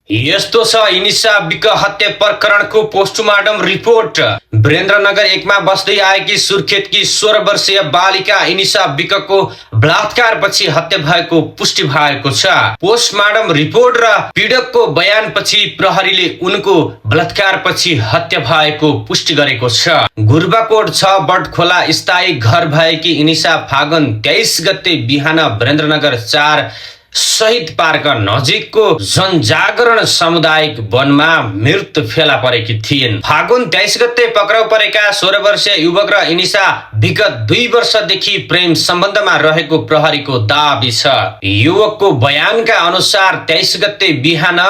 यस्तो छ इनिसा विक हत्या प्रकरणको पोस्टमार्टम रिपोर्ट। वीरेन्द्रनगर 1 मा बस्दै आएकी सुर्खेतकी 16 वर्षीय बालिका इनिसा विकको बलात्कारपछि हत्या भएको पुष्टि भएको छ। पोस्टमार्टम रिपोर्ट र पीडकको बयानपछि प्रहरीले उनको बलात्कारपछि हत्या भएको पुष्टि गरेको छ। गुर्बाकोट 6 बटखोला स्थायी घर भएकी इनिसा फागुन 23 गते बिहान वीरेन्द्रनगर 4 शहीद पार्क नजिकको जनजागरण सामुदायिक वनमा मृत फेला परेकी थिइन्। फागुन 23 गते पक्राउ परेका 16 वर्षीय युवक र इनिसा विगत 2 वर्षदेखि प्रेम सम्बन्धमा रहेको प्रहरीको दाबी छ। युवकको बयानका अनुसार 23 गते बिहान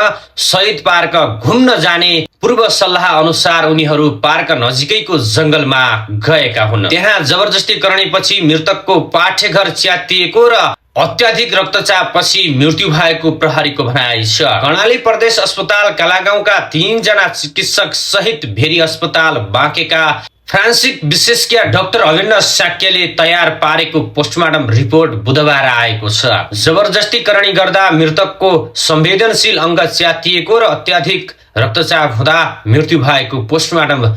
शहीद पार्क घुम्न जाने पूर्व सल्लाह अनुसार उनीहरू पार्क नजिकैको जंगलमा गएका हुन्। त्यहाँ जबरजस्ती करणीपछि मृतकको पाठेघर च्यातिएको र अत्याधिक रक्तचापपछि मृत्यु भएको प्रहरीको भनाइ छ। कर्णाली प्रदेश अस्पताल कालागाउँका 3 जना चिकित्सक सहित भेरी अस्पताल बाँकेका फ्रान्सिक विशेषज्ञ डाक्टर अभिनव शाक्यले तयार पारेको पोस्टमार्टम रिपोर्ट बुधबार आएको छ। जबरजस्ती करणी गर्दा मृतकको संवेदनशील अंग च्यातिएको र अत्याधिक रक्तचाप हुँदा मृत्यु भएको पोस्टमार्टम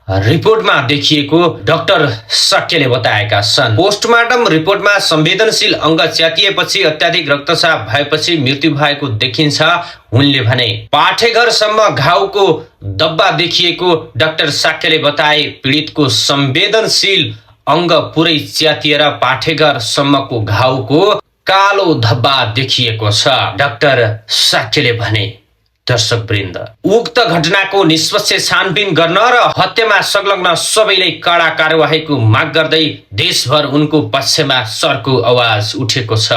रिपोर्टमा देखिएको डाक्टर शाक्यले बताएका छन्। पोस्टमार्टम रिपोर्टमा संवेदनशील अंग च्यातिएपछि अत्याधिक रक्तचाप भएपछि मृत्यु भएको देखिन्छ। उनले भने पाठेघरसम्म घाउको दब्बा देखिएको डाक्टर शाक्यले बताए। पीडितको संवेदनशील अंग पुरै च्यातिएर पाठेघरसम्मको घाउको कालो धब्बा देखिएको छ, डाक्टर शाक्यले भने। दर्शकवृन्द, उक्त घटनाको निष्पक्ष छानबिन गर्न र हत्यामा संलग्न सबैलाई कडा कार्यवाहीको माग गर्दै देशभर उनको पक्षमा सरको आवाज उठेको छ।